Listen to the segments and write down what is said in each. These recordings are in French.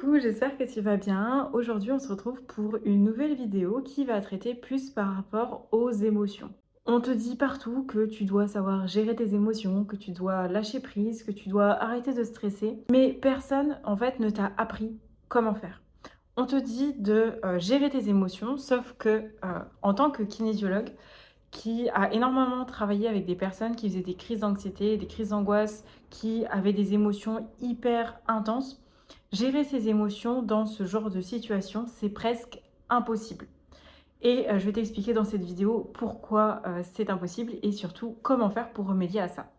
Coucou, j'espère que tu vas bien. Aujourd'hui, on se retrouve pour une nouvelle vidéo qui va traiter plus par rapport aux émotions. On te dit partout que tu dois savoir gérer tes émotions, que tu dois lâcher prise, que tu dois arrêter de stresser, mais personne en fait ne t'a appris comment faire. On te dit de gérer tes émotions, sauf que en tant que kinésiologue, qui a énormément travaillé avec des personnes qui faisaient des crises d'anxiété, des crises d'angoisse, qui avaient des émotions hyper intenses. Gérer ces émotions dans ce genre de situation, c'est presque impossible. Et je vais t'expliquer dans cette vidéo pourquoi c'est impossible et surtout comment faire pour remédier à ça.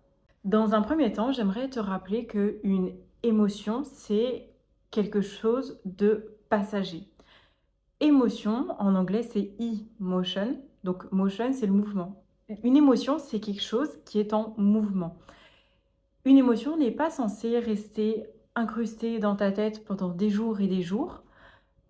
Dans un premier temps, j'aimerais te rappeler qu'une émotion, c'est quelque chose de passager. Émotion, en anglais, c'est emotion. Donc, motion, c'est le mouvement. Une émotion, c'est quelque chose qui est en mouvement. Une émotion n'est pas censée rester incrustée dans ta tête pendant des jours et des jours,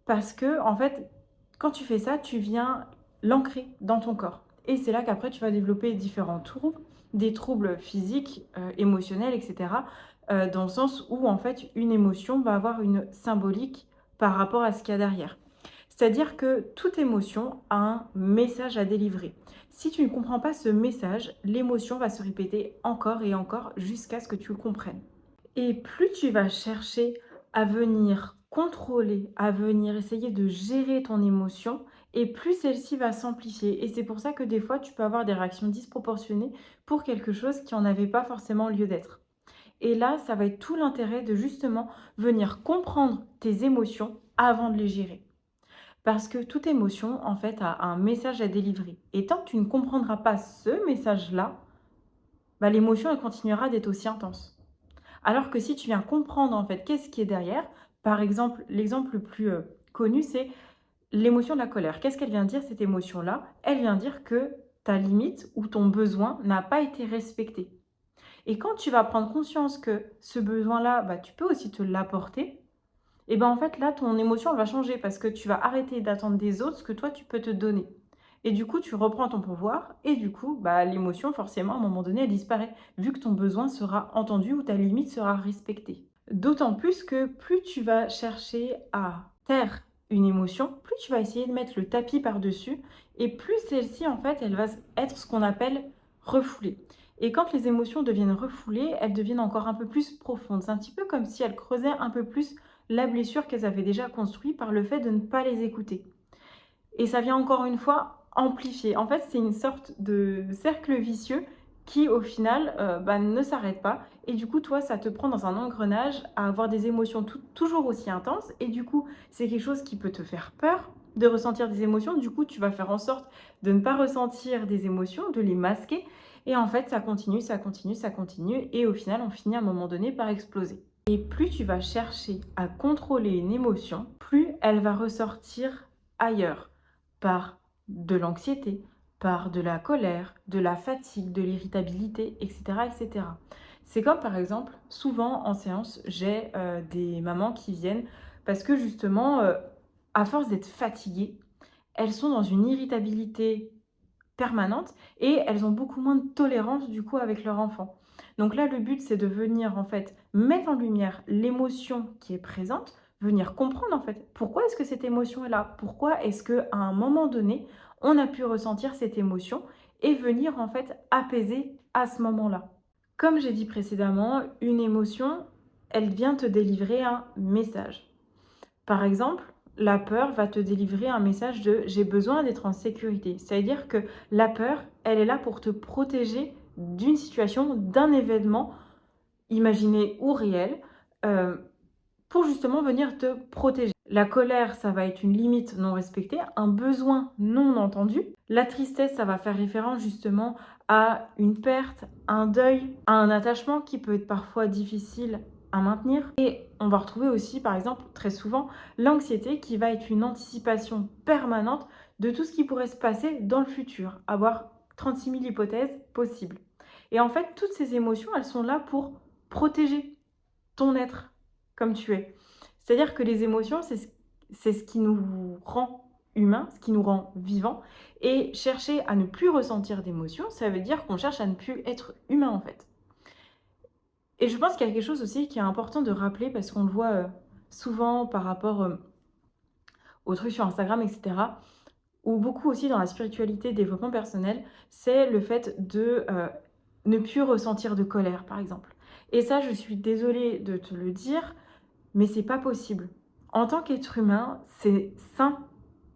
parce que, en fait, quand tu fais ça, tu viens l'ancrer dans ton corps. Et c'est là qu'après, tu vas développer différents troubles, des troubles physiques, émotionnels, etc. Dans le sens où, en fait, une émotion va avoir une symbolique par rapport à ce qu'il y a derrière. C'est-à-dire que toute émotion a un message à délivrer. Si tu ne comprends pas ce message, l'émotion va se répéter encore et encore jusqu'à ce que tu le comprennes. Et plus tu vas chercher à venir contrôler, à venir essayer de gérer ton émotion, et plus celle-ci va s'amplifier. Et c'est pour ça que des fois, tu peux avoir des réactions disproportionnées pour quelque chose qui n'en avait pas forcément lieu d'être. Et là, ça va être tout l'intérêt de justement venir comprendre tes émotions avant de les gérer. Parce que toute émotion, en fait, a un message à délivrer. Et tant que tu ne comprendras pas ce message-là, bah, l'émotion, elle continuera d'être aussi intense. Alors que si tu viens comprendre, en fait, qu'est-ce qui est derrière, par exemple, l'exemple le plus connu, c'est l'émotion de la colère. Qu'est-ce qu'elle vient dire, cette émotion-là? Elle vient dire que ta limite ou ton besoin n'a pas été respecté. Et quand tu vas prendre conscience que ce besoin-là, bah, tu peux aussi te l'apporter, et ben en fait là, ton émotion elle va changer parce que tu vas arrêter d'attendre des autres ce que toi tu peux te donner. Et du coup, tu reprends ton pouvoir et du coup, bah, l'émotion, forcément, à un moment donné, elle disparaît, vu que ton besoin sera entendu ou ta limite sera respectée. D'autant plus que plus tu vas chercher à taire une émotion, plus tu vas essayer de mettre le tapis par-dessus et plus celle-ci, en fait, elle va être ce qu'on appelle refoulée. Et quand les émotions deviennent refoulées, elles deviennent encore un peu plus profondes. C'est un petit peu comme si elles creusaient un peu plus la blessure qu'elles avaient déjà construite par le fait de ne pas les écouter. Et ça vient encore une fois amplifier. En fait, c'est une sorte de cercle vicieux qui, au final, bah, ne s'arrête pas. Et du coup, toi, ça te prend dans un engrenage à avoir des émotions toujours aussi intenses. Et du coup, c'est quelque chose qui peut te faire peur de ressentir des émotions. Du coup, tu vas faire en sorte de ne pas ressentir des émotions, de les masquer. Et en fait, ça continue, ça continue, ça continue. Et au final, on finit à un moment donné par exploser. Et plus tu vas chercher à contrôler une émotion, plus elle va ressortir ailleurs, par de l'anxiété, par de la colère, de la fatigue, de l'irritabilité, etc., etc. C'est comme par exemple, souvent en séance, j'ai des mamans qui viennent parce que justement, à force d'être fatiguées, elles sont dans une irritabilité permanente et elles ont beaucoup moins de tolérance du coup avec leur enfant. Donc là, le but, c'est de venir en fait mettre en lumière l'émotion qui est présente, venir comprendre en fait pourquoi est-ce que cette émotion est là, pourquoi est-ce que à un moment donné, on a pu ressentir cette émotion et venir en fait apaiser à ce moment-là. Comme j'ai dit précédemment, une émotion, elle vient te délivrer un message. Par exemple, la peur va te délivrer un message de j'ai besoin d'être en sécurité. C'est-à-dire que la peur, elle est là pour te protéger d'une situation, d'un événement imaginé ou réel, euh, pour justement venir te protéger. La colère, ça va être une limite non respectée, un besoin non entendu. La tristesse, ça va faire référence justement à une perte, un deuil, à un attachement qui peut être parfois difficile à maintenir. Et on va retrouver aussi, par exemple, très souvent, l'anxiété qui va être une anticipation permanente de tout ce qui pourrait se passer dans le futur, avoir 36 000 hypothèses possibles. Et en fait, toutes ces émotions, elles sont là pour protéger ton être comme tu es. C'est-à-dire que les émotions, c'est ce qui nous rend humains, ce qui nous rend vivants. Et chercher à ne plus ressentir d'émotions, ça veut dire qu'on cherche à ne plus être humain en fait. Et je pense qu'il y a quelque chose aussi qui est important de rappeler parce qu'on le voit souvent par rapport aux trucs sur Instagram, etc., ou beaucoup aussi dans la spiritualité, développement personnel, c'est le fait de ne plus ressentir de colère, par exemple. Et ça, je suis désolée de te le dire, mais c'est pas possible. En tant qu'être humain, c'est sain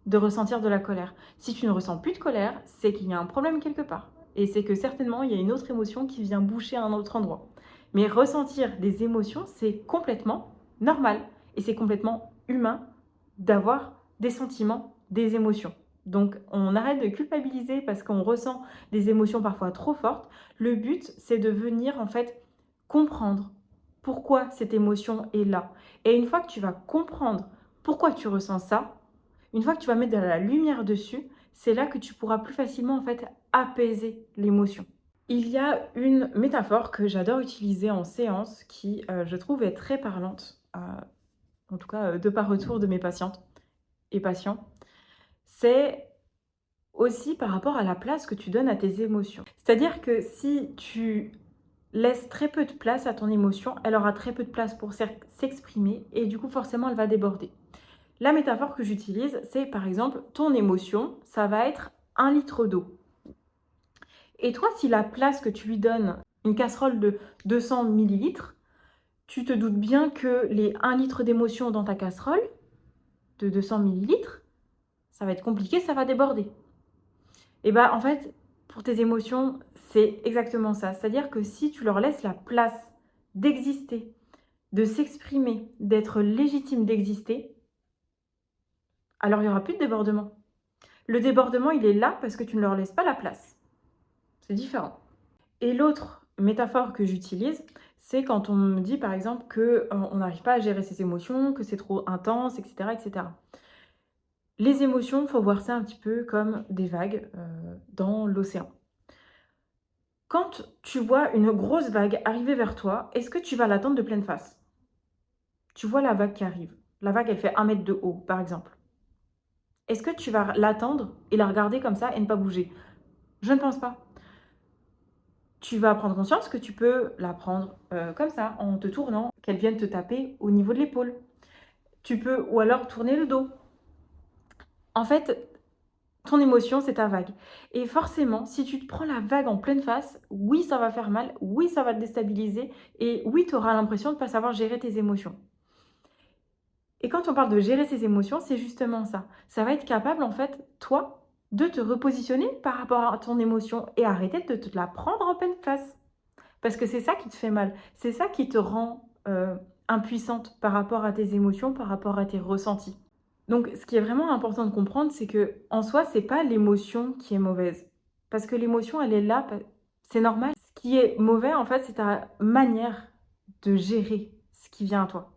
de ressentir de la colère. Si tu ne ressens plus de colère, c'est qu'il y a un problème quelque part. Et c'est que certainement, il y a une autre émotion qui vient boucher à un autre endroit. Mais ressentir des émotions, c'est complètement normal. Et c'est complètement humain d'avoir des sentiments, des émotions. Donc, on arrête de culpabiliser parce qu'on ressent des émotions parfois trop fortes. Le but, c'est de venir en fait comprendre pourquoi cette émotion est là. Et une fois que tu vas comprendre pourquoi tu ressens ça, une fois que tu vas mettre de la lumière dessus, c'est là que tu pourras plus facilement en fait apaiser l'émotion. Il y a une métaphore que j'adore utiliser en séance qui, je trouve, est très parlante, en tout cas de par retour de mes patientes et patients. C'est aussi par rapport à la place que tu donnes à tes émotions. C'est-à-dire que si tu laisses très peu de place à ton émotion, elle aura très peu de place pour s'exprimer et du coup forcément elle va déborder. La métaphore que j'utilise, c'est par exemple ton émotion, ça va être 1 litre d'eau. Et toi, si la place que tu lui donnes, une casserole de 200 millilitres, tu te doutes bien que les 1 litre d'émotion dans ta casserole de 200 millilitres, ça va être compliqué, ça va déborder. Et bah en fait, pour tes émotions, c'est exactement ça. C'est-à-dire que si tu leur laisses la place d'exister, de s'exprimer, d'être légitime d'exister, alors il n'y aura plus de débordement. Le débordement, il est là parce que tu ne leur laisses pas la place. C'est différent. Et l'autre métaphore que j'utilise, c'est quand on me dit par exemple qu'on n'arrive pas à gérer ses émotions, que c'est trop intense, etc., etc. Les émotions, il faut voir ça un petit peu comme des vagues dans l'océan. Quand tu vois une grosse vague arriver vers toi, est-ce que tu vas l'attendre de pleine face? Tu vois la vague qui arrive. La vague, elle fait 1 mètre de haut, par exemple. Est-ce que tu vas l'attendre et la regarder comme ça et ne pas bouger? Je ne pense pas. Tu vas prendre conscience que tu peux la prendre comme ça, en te tournant, qu'elle vienne te taper au niveau de l'épaule. Tu peux, ou alors tourner le dos. En fait, ton émotion, c'est ta vague. Et forcément, si tu te prends la vague en pleine face, oui, ça va faire mal, oui, ça va te déstabiliser, et oui, tu auras l'impression de ne pas savoir gérer tes émotions. Et quand on parle de gérer ses émotions, c'est justement ça. Ça va être capable, en fait, toi, de te repositionner par rapport à ton émotion et arrêter de te la prendre en pleine face. Parce que c'est ça qui te fait mal. C'est ça qui te rend impuissante par rapport à tes émotions, par rapport à tes ressentis. Donc, ce qui est vraiment important de comprendre, c'est que en soi, c'est pas l'émotion qui est mauvaise. Parce que l'émotion, elle est là, c'est normal. Ce qui est mauvais, en fait, c'est ta manière de gérer ce qui vient à toi.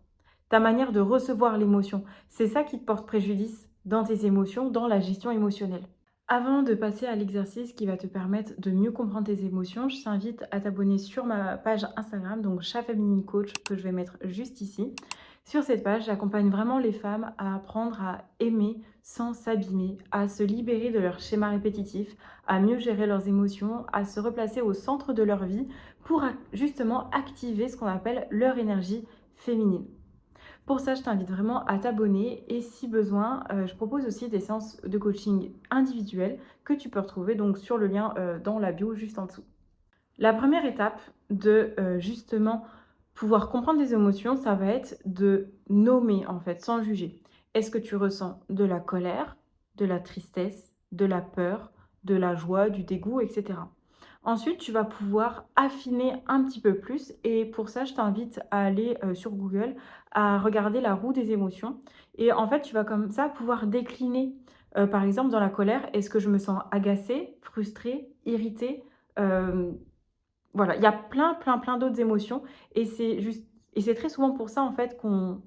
Ta manière de recevoir l'émotion. C'est ça qui te porte préjudice dans tes émotions, dans la gestion émotionnelle. Avant de passer à l'exercice qui va te permettre de mieux comprendre tes émotions, je t'invite à t'abonner sur ma page Instagram, donc Chat Féminine Coach, que je vais mettre juste ici. Sur cette page, j'accompagne vraiment les femmes à apprendre à aimer sans s'abîmer, à se libérer de leurs schémas répétitifs, à mieux gérer leurs émotions, à se replacer au centre de leur vie pour justement activer ce qu'on appelle leur énergie féminine. Pour ça, je t'invite vraiment à t'abonner et si besoin, je propose aussi des séances de coaching individuelles que tu peux retrouver donc sur le lien dans la bio juste en dessous. La première étape de justement pouvoir comprendre tes émotions, ça va être de nommer en fait, sans juger. Est-ce que tu ressens de la colère, de la tristesse, de la peur, de la joie, du dégoût, etc. Ensuite, tu vas pouvoir affiner un petit peu plus et pour ça, je t'invite à aller sur Google, à regarder la roue des émotions et en fait, tu vas comme ça pouvoir décliner, par exemple, dans la colère, est-ce que je me sens agacée, frustrée, irritée, voilà, il y a plein d'autres émotions et c'est très souvent pour ça, en fait, qu'on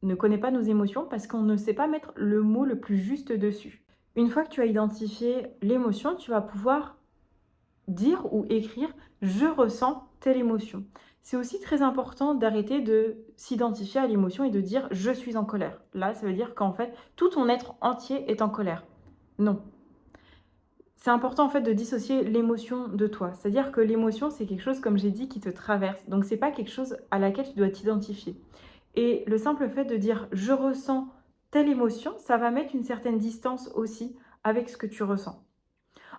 ne connaît pas nos émotions parce qu'on ne sait pas mettre le mot le plus juste dessus. Une fois que tu as identifié l'émotion, tu vas pouvoir dire ou écrire: «Je ressens telle émotion». C'est aussi très important d'arrêter de s'identifier à l'émotion et de dire: «Je suis en colère». Là, ça veut dire qu'en fait, tout ton être entier est en colère. Non. C'est important en fait de dissocier l'émotion de toi. C'est-à-dire que l'émotion, c'est quelque chose, comme j'ai dit, qui te traverse. Donc c'est pas quelque chose à laquelle tu dois t'identifier. Et le simple fait de dire: «Je ressens telle émotion», ça va mettre une certaine distance aussi avec ce que tu ressens.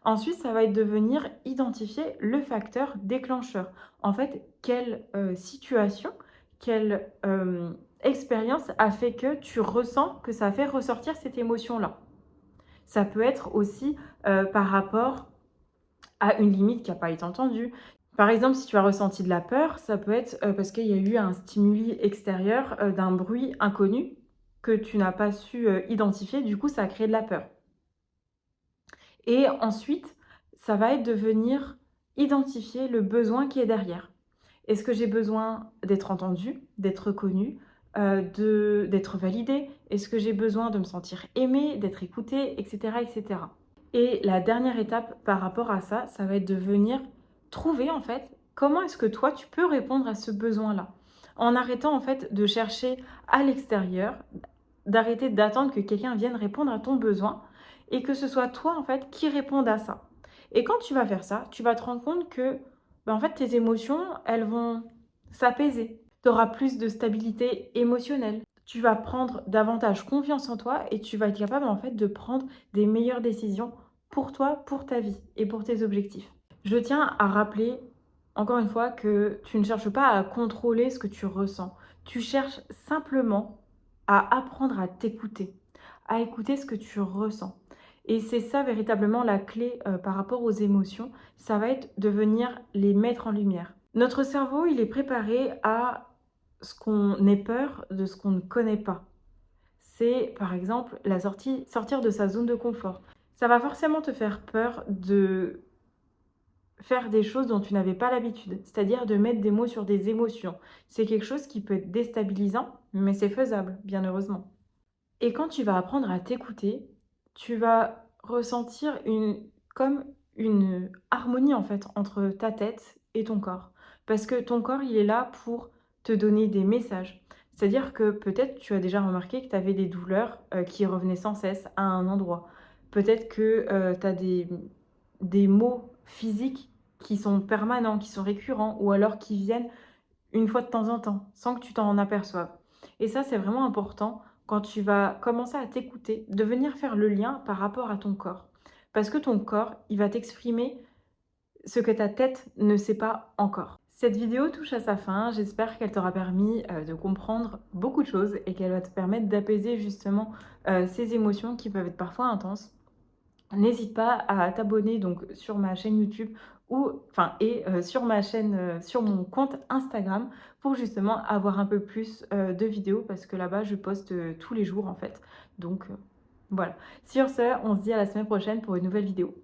Ensuite, ça va être de venir identifier le facteur déclencheur. En fait, quelle, situation, quelle, expérience a fait que tu ressens que ça a fait ressortir cette émotion-là? Ça peut être aussi, par rapport à une limite qui a pas été entendue. Par exemple, si tu as ressenti de la peur, ça peut être, parce qu'il y a eu un stimuli extérieur, d'un bruit inconnu que tu n'as pas su, identifier, du coup ça a créé de la peur. Et ensuite, ça va être de venir identifier le besoin qui est derrière. Est-ce que j'ai besoin d'être entendu, d'être reconnu, d'être validé? Est-ce que j'ai besoin de me sentir aimé, d'être écouté, et cetera, et cetera? Et la dernière étape par rapport à ça, ça va être de venir trouver en fait comment est-ce que toi tu peux répondre à ce besoin-là. En arrêtant en fait de chercher à l'extérieur, d'arrêter d'attendre que quelqu'un vienne répondre à ton besoin et que ce soit toi en fait qui réponde à ça. Et quand tu vas faire ça, tu vas te rendre compte que en fait tes émotions, elles vont s'apaiser. Tu auras plus de stabilité émotionnelle. Tu vas prendre davantage confiance en toi et tu vas être capable en fait de prendre des meilleures décisions pour toi, pour ta vie et pour tes objectifs. Je tiens à rappeler, encore une fois, que tu ne cherches pas à contrôler ce que tu ressens. Tu cherches simplement à apprendre à t'écouter, à écouter ce que tu ressens. Et c'est ça véritablement la clé par rapport aux émotions, ça va être de venir les mettre en lumière. Notre cerveau, il est préparé à ce qu'on ait peur de ce qu'on ne connaît pas. C'est par exemple sortir de sa zone de confort. Ça va forcément te faire peur de faire des choses dont tu n'avais pas l'habitude, c'est-à-dire de mettre des mots sur des émotions. C'est quelque chose qui peut être déstabilisant, mais c'est faisable, bien heureusement. Et quand tu vas apprendre à t'écouter, tu vas ressentir comme une harmonie en fait entre ta tête et ton corps. Parce que ton corps, il est là pour te donner des messages. C'est-à-dire que peut-être tu as déjà remarqué que tu avais des douleurs qui revenaient sans cesse à un endroit. Peut-être que tu as des maux physiques qui sont permanents, qui sont récurrents, ou alors qui viennent une fois de temps en temps, sans que tu t'en aperçoives. Et ça, c'est vraiment important quand tu vas commencer à t'écouter, de venir faire le lien par rapport à ton corps. Parce que ton corps, il va t'exprimer ce que ta tête ne sait pas encore. Cette vidéo touche à sa fin, j'espère qu'elle t'aura permis de comprendre beaucoup de choses et qu'elle va te permettre d'apaiser justement ces émotions qui peuvent être parfois intenses. N'hésite pas à t'abonner donc sur ma chaîne YouTube sur ma chaîne, sur mon compte Instagram pour justement avoir un peu plus, de vidéos parce que là-bas je poste, tous les jours en fait. Donc voilà. Sur ce, on se dit à la semaine prochaine pour une nouvelle vidéo.